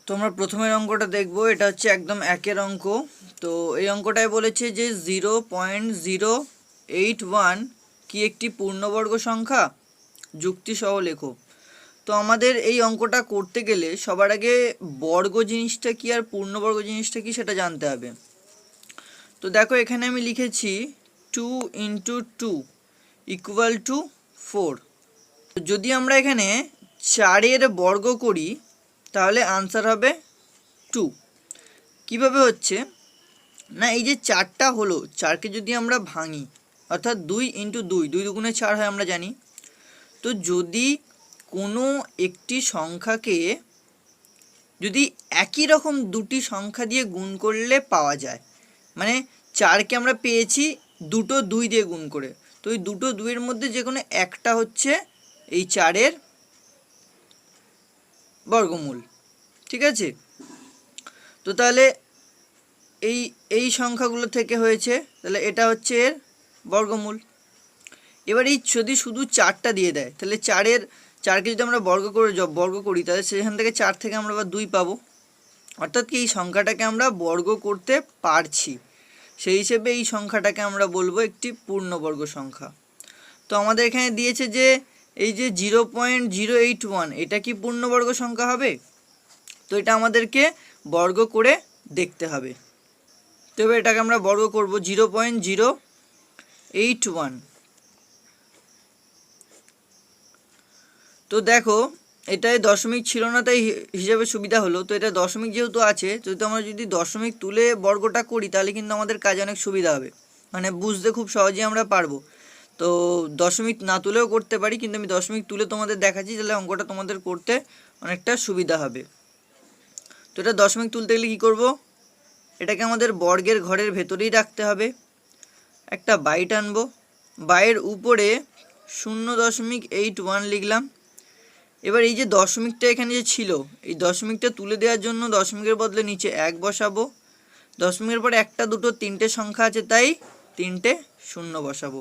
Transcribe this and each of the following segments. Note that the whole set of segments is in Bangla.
তো আমরা প্রথমের অঙ্কটা দেখব। এটা হচ্ছে একদম একের অঙ্ক। তো এই অঙ্কটায় বলেছে যে 0.081 কি একটি পূর্ণবর্গ সংখ্যা, যুক্তি সহ লেখো। তো আমাদের এই অঙ্কটা করতে গেলে সবার আগে বর্গ জিনিসটা কি আর পূর্ণবর্গ জিনিসটা কি সেটা জানতে হবে। তো দেখো এখানে আমি লিখেছি 2 × 2 = 4। তো যদি আমরা এখানে 4-এর বর্গ করি তাহলে আনসার হবে 2। কিভাবে হচ্ছে না, এই যে 4টা হলো, 4কে যদি আমরা ভাঙি অর্থাৎ 2 × 2, 2 দুগুণে 4 হয় আমরা জানি। তো যদি কোনো একটি সংখ্যাকে যদি একই রকম দুটি সংখ্যা দিয়ে গুণ করলে পাওয়া যায়, মানে 4কে আমরা পেয়েছি দুটো 2 দিয়ে গুণ করে, তো ওই দুটো 2-এর মধ্যে যে কোনো একটা হচ্ছে এই 4-এর বর্গমূল। ঠিক আছে, তো তাহলে এই এই সংখ্যাগুলো থেকে হয়েছে, তাহলে এটা হচ্ছে এর বর্গমূল। এবার এই যদি শুধু 4টা দিয়ে দেয় তাহলে 4কে যদি আমরা বর্গ করি তাহলে সেখান থেকে 4 থেকে আমরা আবার 2 পাবো, অর্থাৎ কি এই সংখ্যাটাকে আমরা বর্গ করতে পারছি। সেই হিসেবে এই সংখ্যাটাকে আমরা বলবো একটি পূর্ণবর্গ সংখ্যা। তো আমাদের এখানে দিয়েছে যে এই যে 0.081 এটা কি পূর্ণবর্গ সংখ্যা হবে? তো এটা আমাদেরকে বর্গ করে দেখতে হবে। তবে এটাকে আমরা বর্গ করব 0.081। তো দেখো এটায় দশমিক ছিল না তাই হিসাবে সুবিধা হলো। তো এটা দশমিক যেহেতু আছে, তো আমরা যদি দশমিক তুলে বর্গটা করি তাহলে কিন্তু আমাদের কাজ অনেক সুবিধা হবে, মানে বুঝতে খুব সহজেই আমরা পারবো। তো দশমিক না তুলেও করতে পারি, কিন্তু আমি দশমিক তুলে তোমাদের দেখাচ্ছি, তাহলে অঙ্কটা তোমাদের করতে অনেকটা সুবিধা হবে। তো এটা দশমিক তুলতে গেলে কী করব, এটাকে আমাদের বর্গের ঘরের ভেতরেই রাখতে হবে। একটা বাইট আনবো, বাইয়ের উপরে 0.81 লিখলাম। এবার এই যে দশমিকটা এখানে যে ছিল, এই দশমিকটা তুলে দেওয়ার জন্য দশমিকের বদলে নিচে 1 বসাবো। দশমিকের পরে 1, 2, 3টে সংখ্যা আছে তাই 3টে 0 বসাবো।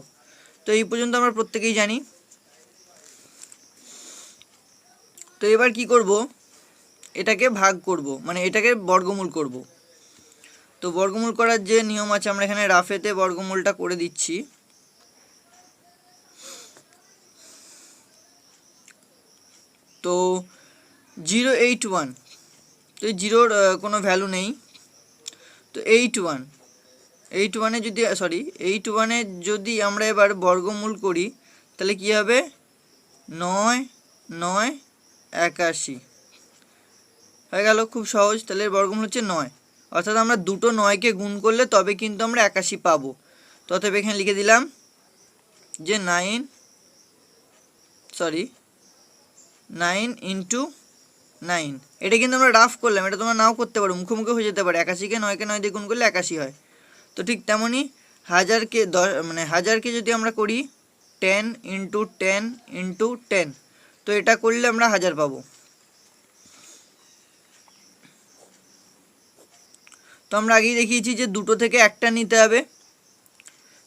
তো এই পর্যন্ত আমরা প্রত্যেকেই জানি। তো এবার কি করব, এটাকে ভাগ করব, মানে এটাকে বর্গমূল করব। তো বর্গমূল করার যে নিয়ম আছে আমরা এখানে রাফেতে বর্গমূলটা করে দিচ্ছি। তো 0.81, তো এই জিরোর কোনো ভ্যালু নেই। তো 81 যদি 81 যদি আমরা এবার বর্গমূল করি তাহলে কি হবে, 9, 9, 81 হয়ে গেল। খুব সহজ। তাহলে এর বর্গমূল হচ্ছে 9, অর্থাৎ আমরা দুটো 9কে গুণ করলে তবে কিন্তু আমরা 81 পাবো। তো অতএব এখানে লিখে দিলাম যে 9 × 9। এটা কিন্তু আমরা রাফ করলাম, এটা তোমরা নাও করতে পারো, মুখোমুখি হয়ে যেতে পারে। 81কে 9 দিয়ে গুণ করলে 81 হয়। তো ঠিক তেমনই হাজারকে যদি আমরা করি 10 × 10 × 10, তো এটা করলে আমরা 1000 পাবো। তো আমরা আগেই দেখিয়েছি যে দুটো থেকে একটা নিতে হবে,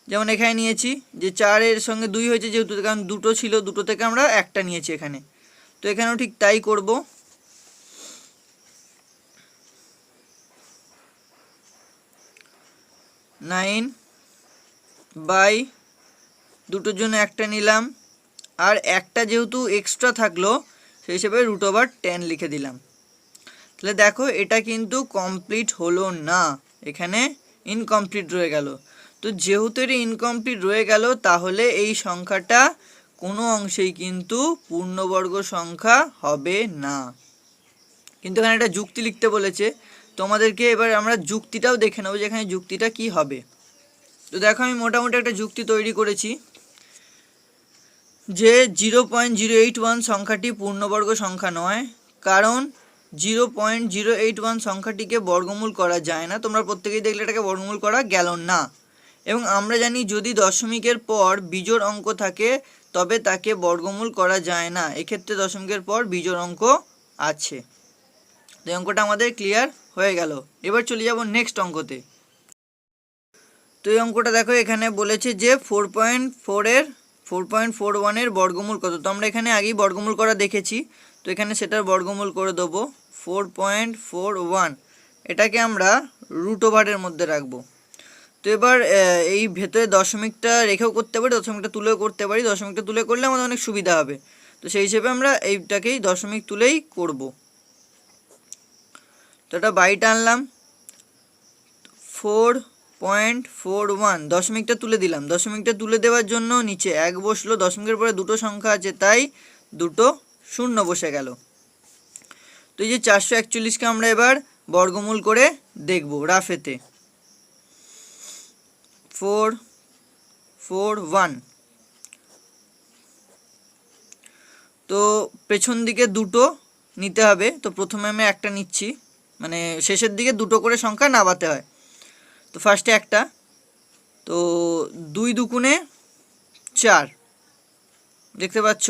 যেমন এখানে নিয়েছি যে 4-এর সঙ্গে 2 হয়েছে যেহেতু, কারণ দুটো ছিল, দুটো থেকে আমরা একটা নিয়েছি এখানে। তো এখানেও ঠিক তাই করব। 9 দুটোর জন্য একটা নিলাম, আর একটা যেহেতু এক্সট্রা থাকলো সেই হিসেবে √10 লিখে দিলাম। তাহলে দেখো এটা কিন্তু কমপ্লিট হলো না, এখানে ইনকমপ্লিট রয়ে গেল। তো যেহেতু এটা ইনকমপ্লিট রয়ে গেল তাহলে এই সংখ্যাটা কোনো অংশেই কিন্তু পূর্ণবর্গ সংখ্যা হবে না। কিন্তু এখানে একটা যুক্তি লিখতে বলেছে, তোমাদেরকে এবার আমরা যুক্তিটাও দেখে নেবো যে এখানে যুক্তিটা কি হবে। তো দেখো আমি মোটামুটি একটা যুক্তি তৈরি করেছি যে 0.081 সংখ্যাটি পূর্ণবর্গ সংখ্যা নয়, কারণ 0.081 সংখ্যাটিকে বর্গমূল করা যায় না। তোমরা প্রত্যেকেই দেখলে এটাকে বর্গমূল করা গেল না। এবং আমরা জানি যদি দশমিকের পর বিজোড় অঙ্ক থাকে তবে তাকে বর্গমূল করা যায় না, এক্ষেত্রে দশমিকের পর বিজোড় অঙ্ক আছে। তো এই অঙ্কটা আমাদের ক্লিয়ার হয়ে গেল। এবার চলে যাব নেক্সট অঙ্কতে। তো এই অঙ্কটা দেখো এখানে বলেছে যে 4.41 এর বর্গমূল কত। তো আমরা এখানে আগেই বর্গমূল করা দেখেছি, তো এখানে সেটার বর্গমূল করে দেবো 4.41 এটাকে আমরা রুট ওভারের মধ্যে রাখবো। তো এবার এই ভেতরে দশমিকটা রেখেও করতে পারি, দশমিকটা তুলেও করতে পারি। দশমিকটা তুলে করলে আমাদের অনেক সুবিধা হবে, তো সেই হিসেবে আমরা এইটাকেই দশমিক তুলেই করব। তো এটা বাইটা আনলাম 4.41, দশমিকটা তুলে দিলাম। দশমিকটা তুলে দেওয়ার জন্য নিচে 1 বসলো, দশমিকের পরে দুটো সংখ্যা আছে তাই দুটো শূন্য বসে গেল। তো এই যে 441কে আমরা এবার বর্গমূল করে দেখব রাফেতে। 441, তো পেছন দিকে দুটো নিতে হবে। তো প্রথমে আমি একটা নিচ্ছি, মানে শেষের দিকে দুটো করে সংখ্যা নামাতে হয়। তো ফার্স্টে একটা, তো 2 দুগুণে 4 দেখতে পাচ্ছ।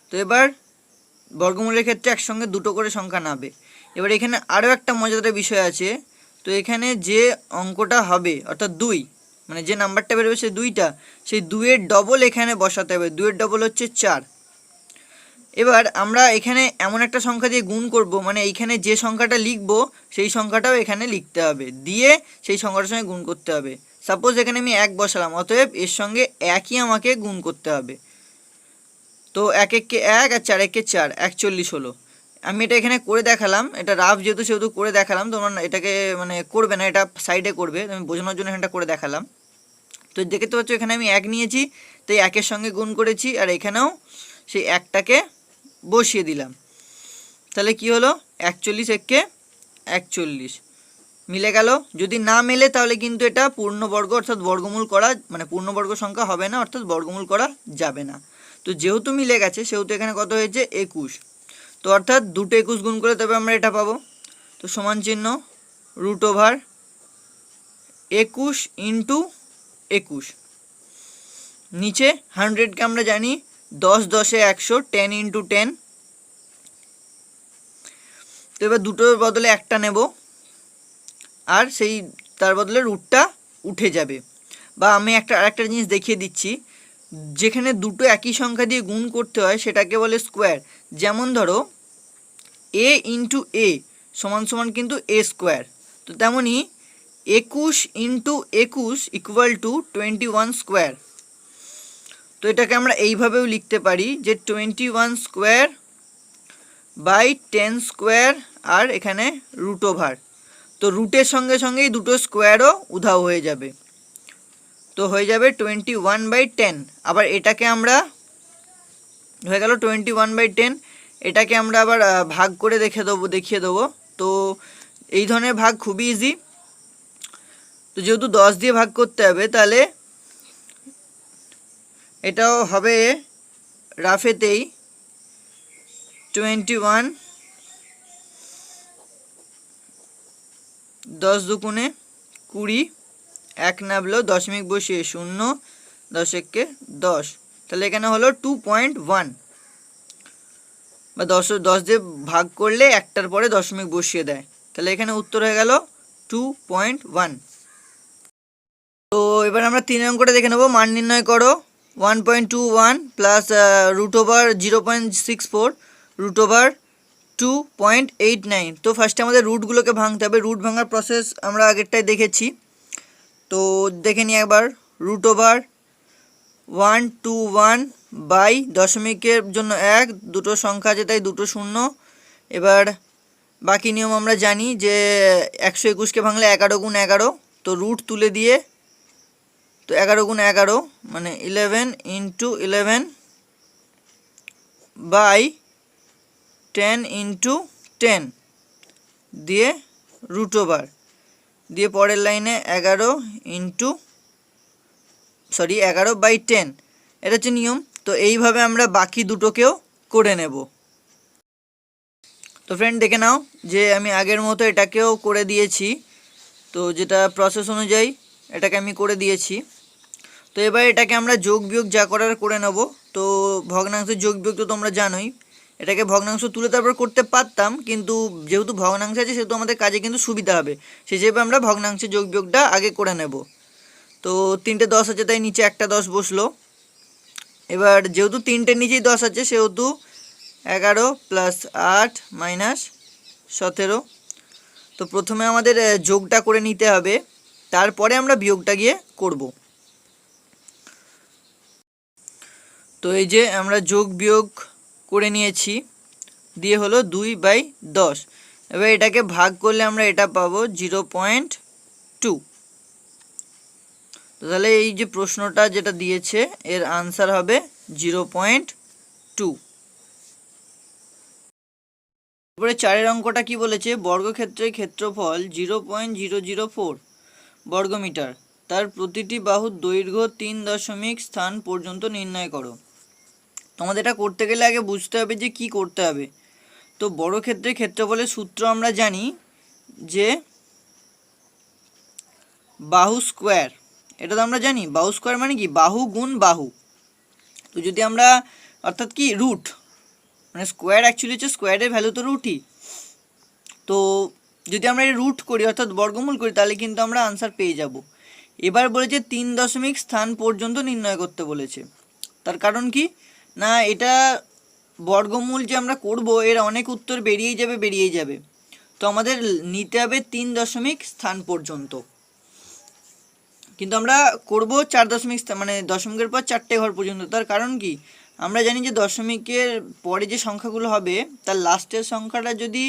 তো এবার বর্গমূলের ক্ষেত্রে একসঙ্গে দুটো করে সংখ্যা নামবে। এবার এখানে আরও একটা মজাদার বিষয় আছে। তো এখানে যে অঙ্কটা হবে অর্থাৎ 2, মানে যে নাম্বারটা বেরোবে সেই 2টা, সেই 2-এর ডবল এখানে বসাতে হবে। 2-এর ডবল হচ্ছে 4। এবার আমরা এখানে এমন একটা সংখ্যা দিয়ে গুণ করব, মানে এইখানে যে সংখ্যাটা লিখব সেই সংখ্যাটাও এখানে লিখতে হবে, দিয়ে সেই সংখ্যাটার সঙ্গে গুণ করতে হবে। সাপোজ এখানে আমি 1 বসালাম, অতএব এর সঙ্গে 1ই আমাকে গুণ করতে হবে। তো 1 1-কে 1 আর 4 1-কে 4, 41 হলো। আমি এটা এখানে করে দেখালাম, এটা রাফ যেহেতু সেহেতু করে দেখালাম। তোমরা এটাকে মানে করবে না, এটা সাইডে করবে, আমি বোঝানোর জন্য এখানটা করে দেখালাম। তো দেখতে পাচ্ছ এখানে আমি 1 নিয়েছি, তাই 1-এর সঙ্গে গুণ করেছি, আর এখানেও সেই 1টাকে বসিয়ে দিলাম। তাহলে কি হলো, 41 1-কে 41 মিলে গেল। যদি না মেলে তাহলে কিন্তু এটা পূর্ণবর্গ অর্থাৎ বর্গমূল করা, মানে পূর্ণবর্গ সংখ্যা হবে না, অর্থাৎ বর্গমূল করা যাবে না। তো যেহেতু মিলে গেছে সেহেতু এখানে কত হয়েছে 21। তো অর্থাৎ দুটো 21 গুণ করে তবে আমরা এটা পাবো। তো সমান চিহ্ন রুট ওভার 21 ইন্টু 21, নিচে 100কে আমরা জানি 10 10-এ 100, 10 ইন্টু 10। তো এবার দুটোর বদলে একটা নেব, আর সেই তার বদলে রুটটা উঠে যাবে। বা আমি আরেকটা জিনিস দেখিয়ে দিচ্ছি, যেখানে দুটো একই সংখ্যা দিয়ে গুণ করতে হয় সেটাকে বলে স্কোয়ার। যেমন ধরো a ইন্টু a সমান সমান কিন্তু a স্কোয়ার। তো তেমনই 21 ইন্টু 21 ইকুয়াল টু 21 স্কোয়ার। তো এটাকে আমরা এইভাবেও লিখতে পারি যে 21 স্কোয়ার বাই 10 স্কোয়ার, আর এখানে রুট ওভার। তো রুটের সঙ্গে সঙ্গেই দুটো স্কোয়ারও উধাও হয়ে যাবে, তো হয়ে যাবে 21/10। আবার এটাকে আমরা হয়ে গেল 21/10, এটাকে আমরা আবার ভাগ করে দেখিয়ে দেবো। তো এই ধরনের ভাগ খুবই ইজি। তো যেহেতু 10 দিয়ে ভাগ করতে হবে, তাহলে এটাও হবে রাফেতেই 21, 10 দুগুণে 20, 1 নামলো, দশমিক বসিয়ে 0, 10 1-কে 10। তাহলে এখানে হলো 2.1, বা 10 দিয়ে ভাগ করলে একটার পরে দশমিক বসিয়ে দেয়, তাহলে এখানে উত্তর হয়ে গেল 2.1। তো এবার আমরা 3 অঙ্কটা দেখে নেব। মান নির্ণয় করো 1.21 plus root over 0.64 root over 2.89। তো ফার্স্টে আমাদের রুটগুলোকে ভাঙতে হবে। রুট ভাঙার প্রসেস আমরা আগেরটাই দেখেছি, তো দেখে নিই একবার। রুট ওভার 121 বাই দশমিকের জন্য 1, দুটো সংখ্যা আছে তাই দুটো শূন্য। এবার বাকি নিয়ম আমরা জানি যে 121কে ভাঙলে 11 গুণ 11, তো রুট তুলে দিয়ে, তো 11 গুণ 11 মানে 11 ইন্টু 11 বাই 10 ইন্টু 10 দিয়ে রুট ওভার দিয়ে পরের লাইনে 11/10, এটা হচ্ছে নিয়ম। তো এইভাবে আমরা বাকি দুটোকেও করে নেব। তো ফ্রেন্ড দেখে নাও যে আমি আগের মতো এটাকেও করে দিয়েছি, তো যেটা প্রসেস অনুযায়ী এটাকে আমি করে দিয়েছি। তো এবার এটাকে আমরা যোগ বিয়োগ যা করার করে নেব। তো ভগ্নাংশের যোগ বিয়োগ তো তোমরা জানোই, এটাকে ভগ্নাংশ তুলে তারপর করতে পারতাম, কিন্তু যেহেতু ভগ্নাংশ আছে সেহেতু আমাদের কাজে কিন্তু সুবিধা হবে, সেই হিসেবে আমরা ভগ্নাংশের যোগ বিয়োগটা আগে করে নেব। তো 3টে 10 আছে তাই নিচে একটা 10 বসলো। এবার যেহেতু 3টের নিচেই 10 আছে সেহেতু 11 প্লাস 8 মাইনাস 17। তো প্রথমে আমাদের যোগটা করে নিতে হবে, তারপরে আমরা বিয়োগটা গিয়ে করব। তো এই যে আমরা যোগ বিয়োগ করে নিয়েছি, দিয়ে হলো 2/10। এবার এটাকে ভাগ করলে আমরা এটা পাবো 0.2। তো তাহলে এই যে প্রশ্নটা যেটা দিয়েছে এর আনসার হবে 0.2। এরপরে 4 অঙ্কটা কি বলেছে, বর্গক্ষেত্রের ক্ষেত্রফল 0.004 বর্গমিটার, তার প্রতিটি বাহুর দৈর্ঘ্য 3 স্থান পর্যন্ত নির্ণয় করো। তোমাদের এটা করতে গেলে আগে বুঝতে হবে যে কি করতে হবে। তো বর্গক্ষেত্রের ক্ষেত্রফলের সূত্র আমরা জানি যে বাহু স্কোয়ার, এটা তো আমরা জানি। বাহু স্কোয়ার মানে কি, বাহু গুণ বাহু। তো যদি আমরা অর্থাৎ কি রুট, মানে স্কোয়ার অ্যাকচুয়ালি হচ্ছে স্কোয়ারের ভ্যালু তো রুটই। তো যদি আমরা এই রুট করি অর্থাৎ বর্গমূল করি তাহলে কিন্তু আমরা আনসার পেয়ে যাব। এবার বলেছে 3 স্থান পর্যন্ত নির্ণয় করতে বলেছে। তার কারণ কি না, এটা বর্গমূল যে আমরা করব এর অনেক উত্তর বেরিয়েই যাবে। তো আমাদের নিতে হবে 3 স্থান পর্যন্ত, কিন্তু আমরা করব 4 স্থান, মানে দশমিকের পর 4টে ঘর পর্যন্ত। তার কারণ কি, আমরা জানি যে দশমিকের পরে যে সংখ্যাগুলো হবে তার লাস্টের সংখ্যাটা যদি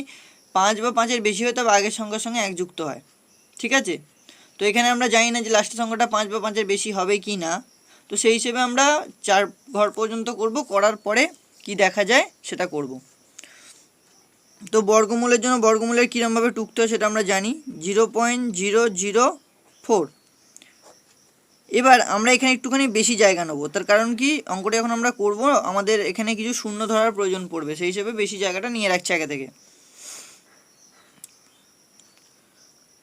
5 বা 5-এর বেশি হয় তবে আগের সংখ্যার সঙ্গে 1 যুক্ত হয়। ঠিক আছে, তো এখানে আমরা জানি না যে লাস্টের সংখ্যাটা 5 বা 5-এর বেশি হবে কি না। তো সেই হিসেবে আমরা 4 ঘর পর্যন্ত করব, করার পরে কি দেখা যায় সেটা করব। তো বর্গমূলের জন্য বর্গমূলের কীরকমভাবে টুকতে হয় সেটা আমরা জানি, 0.004। এবার আমরা এখানে একটুখানি বেশি জায়গা নেব, তার কারণ কি অঙ্কটা যখন আমরা করব আমাদের এখানে কিছু শূন্য ধরার প্রয়োজন পড়বে, সেই হিসেবে বেশি জায়গাটা নিয়ে রাখছি আগে থেকে।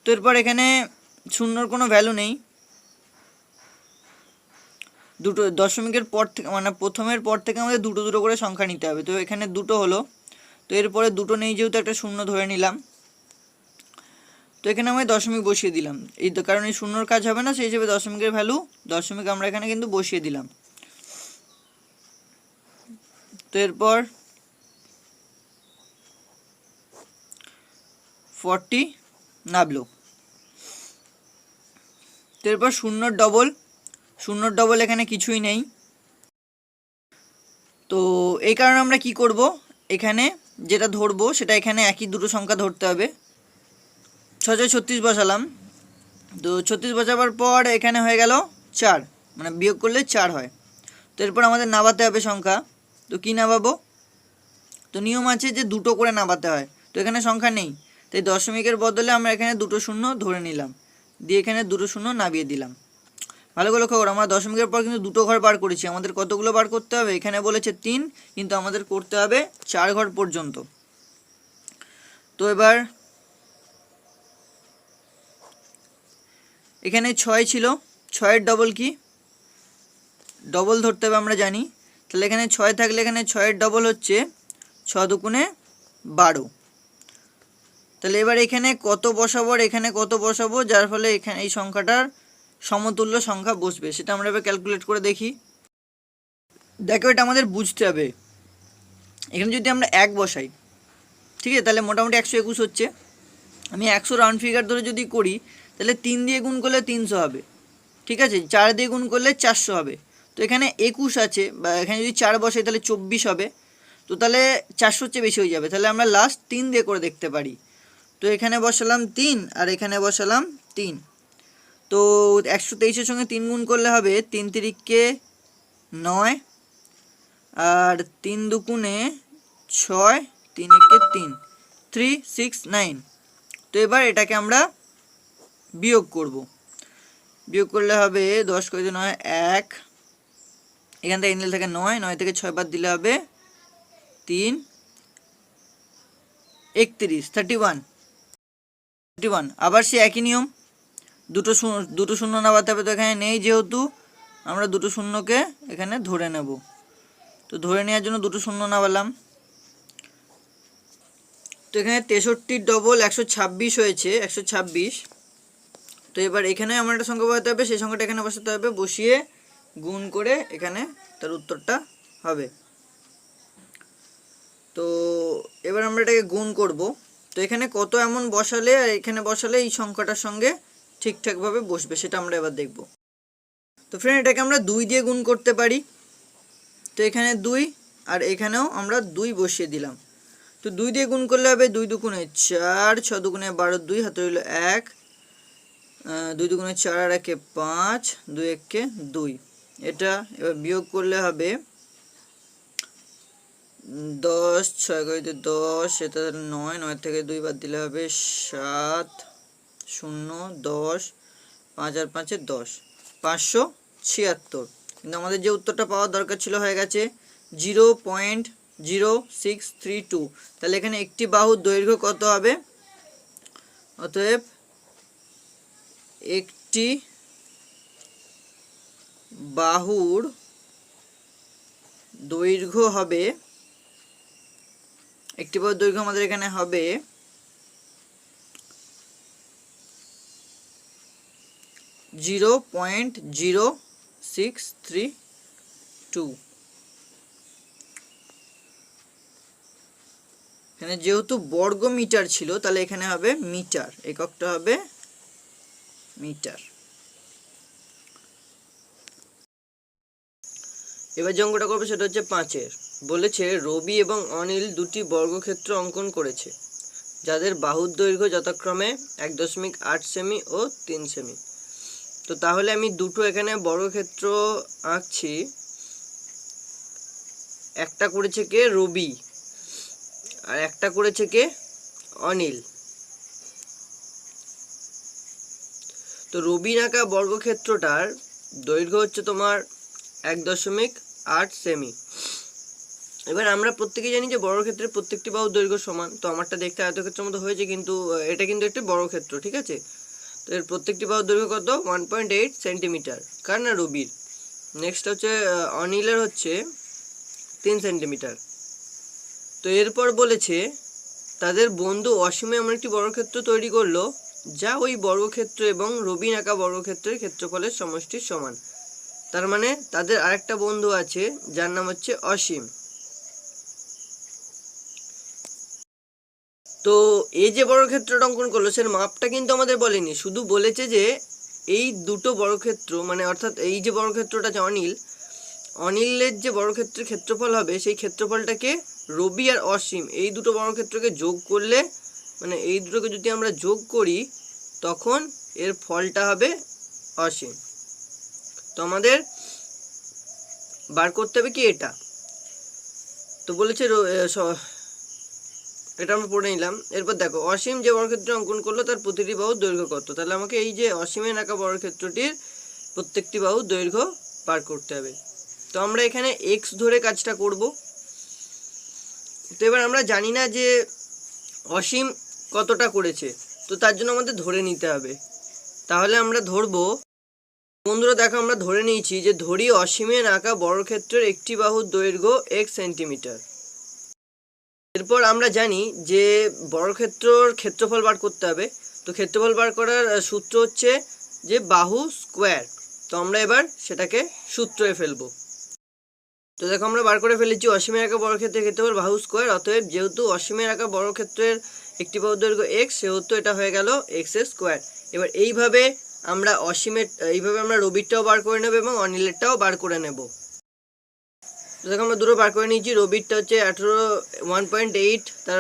তো এরপর এখানে শূন্যর কোনো ভ্যালু নেই, দুটো দশমিকের পর থেকে মানে প্রথমের পর থেকে আমাদের দুটো দুটো করে সংখ্যা নিতে হবে। তো এখানে দুটো হলো, তো এরপরে দুটো নেই যেহেতু একটা শূন্য ধরে নিলাম। তো এখানে আমি দশমিক বসিয়ে দিলাম, এই কারণ এই শূন্যর কাজ হবে না, সেই হিসেবে দশমিকের ভ্যালু দশমিক আমরা এখানে কিন্তু বসিয়ে দিলাম। তো এরপর 40 নামলো। তো এরপর শূন্যর ডবল এখানে কিছুই নেই। তো এই কারণে আমরা কি করব, এখানে যেটা ধরবো সেটা এখানে একই দুটো সংখ্যা ধরতে হবে। 6 36 বসালাম, তো 36 বসাবার পর এখানে হয়ে গেল 4, মানে বিয়োগ করলে 4 হয়। তো এরপর আমাদের নামাতে হবে সংখ্যা। তো কি নামাবো, তো নিয়ম আছে যে দুটো করে নামাতে হয়, তো এখানে সংখ্যা নেই, তাই দশমিকের বদলে আমরা এখানে দুটো শূন্য ধরে নিলাম, দিয়ে এখানে দুটো শূন্য নামিয়ে দিলাম। ভালো করে লক্ষ্য করো, আমরা দশমিকের পর কিন্তু দুটো ঘর বার করেছি, আমাদের কতগুলো বার করতে হবে, এখানে বলেছে 3, কিন্তু আমাদের করতে হবে 4 ঘর পর্যন্ত। তো এবার এখানে 6 ছিল, 6-এর ডবল কি, ডবল ধরতে হবে আমরা জানি। তাহলে এখানে 6 থাকলে এখানে 6-এর ডবল হচ্ছে 6 দুগুণে 12। তাহলে এবার এখানে কত বসাবো আর এখানে কত বসাবো, যার ফলে এখানে এই সংখ্যাটার সমতুল্য সংখ্যা বসবে, সেটা আমরা এবার ক্যালকুলেট করে দেখি। দেখো এটা আমাদের বুঝতে হবে, এখানে যদি আমরা 1 বসাই, ঠিক আছে, তাহলে মোটামুটি 121 হচ্ছে। আমি 100 রাউন্ড ফিগার ধরে যদি করি তাহলে 3 দিয়ে গুণ করলে 300 হবে, ঠিক আছে, 4 দিয়ে গুণ করলে 400 হবে। তো এখানে 21 আছে, বা এখানে যদি 4 বসাই তাহলে 24 হবে। তো তাহলে 400 চেয়ে বেশি হয়ে যাবে, তাহলে আমরা লাস্ট 3 দিয়ে করে দেখতে পারি। তো এখানে বসালাম 3 আর এখানে বসালাম 3। তো 123-এর সঙ্গে 3 গুণ করলে হবে 3 তিরিকে 9 আর 3 দুগুণে 6, 3 একে 3, 3 6 9। তো এবার এটাকে আমরা বিয়োগ করব, বিয়োগ করলে হবে 10 করে 9 1, এখান থেকে নিলে থাকে 9, 9 থেকে 6 বাদ দিলে হবে 3 31, 31। আবার সে একই নিয়ম, দুটো শূন্য নামাতে হবে, তো এখানে নেই যেহেতু আমরা দুটো শূন্যকে এখানে ধরে নেব। তো ধরে নেওয়ার জন্য দুটো শূন্য নামালাম। তো এখানে 63 ডবল 126 হয়েছে, 126। তো এবার এখানে আমার একটা সংখ্যা বসাতে হবে, সেই সংখ্যাটা এখানে বসাতে হবে, বসিয়ে গুণ করে এখানে তার উত্তরটা হবে। তো এবার আমরা এটাকে গুণ করব। তো এখানে কত এমন বসালে আর এখানে বসালে এই সংখ্যাটার সঙ্গে ঠিকঠাকভাবে বসবে সেটা আমরা এবার দেখব। তো ফ্রেন্ড এটাকে আমরা 2 দিয়ে গুণ করতে পারি। তো এখানে 2 আর এখানেও আমরা 2 বসিয়ে দিলাম। তো 2 দিয়ে গুণ করলে হবে 2 দুগুণে 4, 6 দুগুণে 12, 2 হাতে রইল 1, 2 দুগুণে 4 আর 1 5, 2 1 2। এটা এবার বিয়োগ করলে হবে 10, 6 গড়িতে 10, এটা 9, 9 থেকে 2 বাদ দিলে হবে 7, 0, 10, 5 আর 5 10, 576। কিন্তু আমাদের যে উত্তরটা পাওয়ার দরকার ছিল হয়ে গেছে 0.0632। তাহলে এখানে একটি বাহুর দৈর্ঘ্য কত হবে? অতএব একটি বাহুর দৈর্ঘ্য হবে, একটি বাহুর দৈর্ঘ্য আমাদের এখানে হবে 0.0632। এখানে যেহেতু বর্গ মিটার ছিল তাহলে এখানে হবে মিটার, এককটা হবে মিটার। এবার যে অঙ্কটা করবো সেটা হচ্ছে 5-এর। বলেছে রবি এবং অনিল দুটি বর্গক্ষেত্র অঙ্কন করেছে যাদের বাহুর দৈর্ঘ্য যথাক্রমে 1.8 সেমি ও 3 সেমি। তো তাহলে আমি দুটো এখানে বর্গক্ষেত্র আঁকছি। একটা করেছে কে? রবি, আর একটা করেছে কে? অনিল। তো রবি আঁকা বর্গক্ষেত্রটার দৈর্ঘ্য হচ্ছে তোমার 1.8 সেমি। এবার আমরা প্রত্যেকেই জানি যে বর্গক্ষেত্রের প্রত্যেকটি বাহুর দৈর্ঘ্য সমান। তো আমারটা দেখতে আয়তক্ষেত্রের মতো হয়েছে, কিন্তু এটা কিন্তু একটি বর্গক্ষেত্র, ঠিক আছে? তো এর প্রত্যেকটি বাহুর দৈর্ঘ্য কত? 1.8 সেন্টিমিটার। কার না? রবির। নেক্সট হচ্ছে অনিলের হচ্ছে 3 সেন্টিমিটার। তো এরপর বলেছে তাদের বন্ধু অসীমে এমন একটি বর্গক্ষেত্র তৈরি করলো যা ওই বর্গক্ষেত্র এবং রবিন আঁকা বর্গক্ষেত্রের ক্ষেত্রফলের সমষ্টির সমান। তার মানে তাদের আরেকটা বন্ধু আছে যার নাম হচ্ছে অসীম। তো এই যে বর্গক্ষেত্রটা অঙ্কন করলো সের মাপটা কিন্তু আমাদের বলেনি, শুধু বলেছে যে এই দুটো বর্গক্ষেত্র মানে অর্থাৎ এই যে বর্গক্ষেত্রটা আছে অনিলের যে বর্গক্ষেত্রের ক্ষেত্রফল হবে সেই ক্ষেত্রফলটাকে রবি আর অসীম এই দুটো বর্গক্ষেত্রকে যোগ করলে, মানে এই দুটোকে যদি আমরা যোগ করি তখন এর ফলটা হবে অসীম। তো আমাদের বার করতে হবে কি এটা। তো বলেছে এটা আমরা পড়ে নিলাম। এরপর দেখো অসীম যে বর্গক্ষেত্র অঙ্কন করলো তার প্রতিটি বাহুর দৈর্ঘ্য কত। তাহলে আমাকে এই যে অসীমের আঁকা বর্গক্ষেত্রটির প্রত্যেকটি বাহুর দৈর্ঘ্য বার করতে হবে। তো আমরা এখানে x ধরে কাজটা করব। তো এবার আমরা জানি না যে অসীম কতটা করেছে, তো তার জন্য আমাদের ধরে নিতে হবে। তাহলে আমরা ধরবো, বন্ধুরা দেখো আমরা ধরে নিয়েছি যে ধরি অসীমের আঁকা বর্গক্ষেত্রের একটি বাহুর দৈর্ঘ্য x সেন্টিমিটার। এরপর আমরা জানি যে বর্গক্ষেত্রর ক্ষেত্রফল বার করতে হবে। তো ক্ষেত্রফল বার করার সূত্র হচ্ছে যে বাহু স্কোয়ার। তো আমরা এবার সেটাকে সূত্রে ফেলবো। তো দেখো আমরা বার করে ফেলেছি অসীমের আঁকা বর্গক্ষেত্রের ক্ষেত্রফল বাহু স্কোয়ার। অতএব যেহেতু অসীমের আঁকা বর্গক্ষেত্রের একটি বাহুর দৈর্ঘ্য x, সেহেতু এটা হয়ে গেল x স্কোয়ার। এবার এইভাবে আমরা রবিরটাও বার করে নেব এবং অনিলেরটাও বার করে নেব। তো দেখো আমরা দুটো বার করে নিয়েছি। রবিরটা হচ্ছে 1.8 তার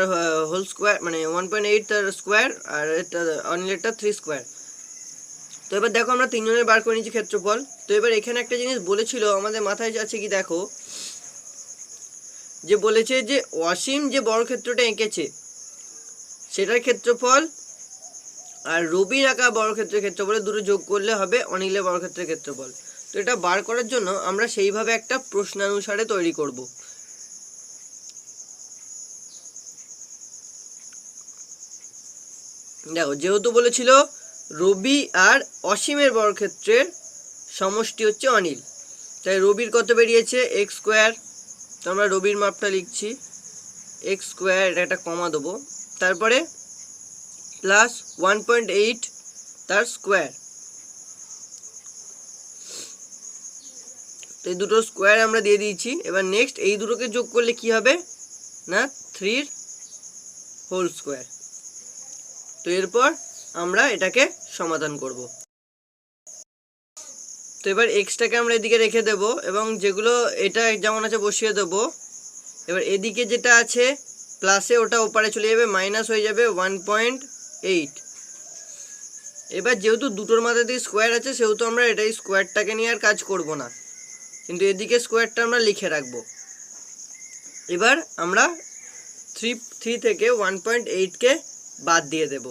হোল স্কোয়ার, মানে 1.8 তার স্কোয়ার, আর এটা অনিলেরটা 3 স্কোয়ার। তো এবার দেখো আমরা তিনজনের বার করে নিয়েছি ক্ষেত্রফল। তো এবার এখানে একটা জিনিস বলেছিল আমাদের মাথায় আছে কি, দেখো যে বলেছে যে অসীম যে বর্গক্ষেত্রটা এঁকেছে সেটার ক্ষেত্রফল আর রবির আঁকা বর্গক্ষেত্রের ক্ষেত্রফলের দুটো যোগ করলে হবে অনিলের বর্গক্ষেত্রের ক্ষেত্রফল। তো এটা বার করার জন্য আমরা সেইভাবে একটা প্রশ্নানুসারে তৈরি করব। দেখো যেহেতু বলেছিল রবি আর অসীমের বর্গক্ষেত্রের সমষ্টি হচ্ছে অনিল, তাই রবির কত বেরিয়েছে x স্কোয়ার। তো আমরা রবির মাপটা লিখছি x স্কোয়ার, এটা একটা কমা দেবো, তারপরে প্লাস 1.8 তার স্কোয়ার। তো এই দুটো স্কোয়ার আমরা দিয়ে দিয়েছি। এবার নেক্সট এই দুটোকে যোগ করলে কি হবে? না 3 হোল স্কোয়ার। তো এরপর আমরা এটাকে সমাধান করব। তো এবার এক্সটাকে আমরা এদিকে রেখে দেব এবং যেগুলো এটা যেমন আছে বসিয়ে দেব। এবার এদিকে যেটা আছে প্লাসে ওটা ওপারে চলে যাবে, মাইনাস হয়ে যাবে 1.8। এবার যেহেতু দুটোর মাথা দিয়ে স্কোয়ার আছে সেহেতু আমরা এটাই স্কোয়ারটাকে নিয়ে আর কাজ করব না, কিন্তু এদিকে স্কোয়ারটা আমরা লিখে রাখবো। এবার আমরা 3 থেকে 1.8কে বাদ দিয়ে দেব।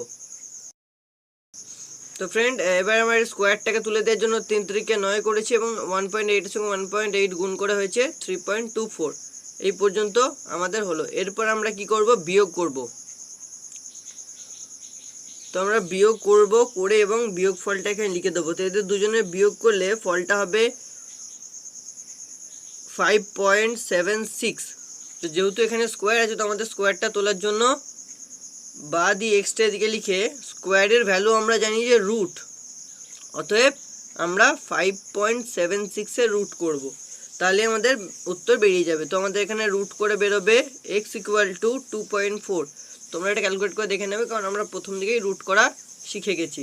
তো ফ্রেন্ড, এবার আমরা স্কোয়ারটাকে তুলে দেওয়ার জন্য 3 3 9 করেছি এবং 1.8 এর সঙ্গে 1.8 গুণ করে হয়েছে 3.24। এই পর্যন্ত আমাদের হলো। এরপর আমরা কি করব, বিয়োগ করব। তো আমরা বিয়োগ করব করে এবং বিয়োগ ফলটা এখানে লিখে দেবো। তো এদের দুজনের বিয়োগ করলে ফলটা হবে 5.76। তো যেহেতু এখানে স্কোয়ার আছে তো আমাদের স্কোয়ারটা তোলার জন্য বা দিয়ে এক্সট্রা এদিকে লিখে স্কোয়ারের ভ্যালু আমরা জানি যে রুট, অতএব আমরা 5.76 এর রুট করব, তাহলে আমাদের উত্তর বেরিয়ে যাবে। তো আমাদের এখানে রুট করে বেরোবে x = 2.4। তোমরা এটা ক্যালকুলেট করে দেখে নেবে, কারণ আমরা প্রথম দিকেই রুট করা শিখে গেছি।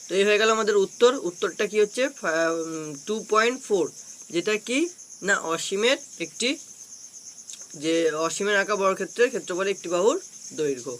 তো এই হয়ে গেল আমাদের উত্তর। উত্তরটা কি হচ্ছে 2.4, যেটা কি না অসীমের একটি, যে অসীমের আঁকা বর্গক্ষেত্রের ক্ষেত্রফলে একটি বাহুর দৈর্ঘ্য।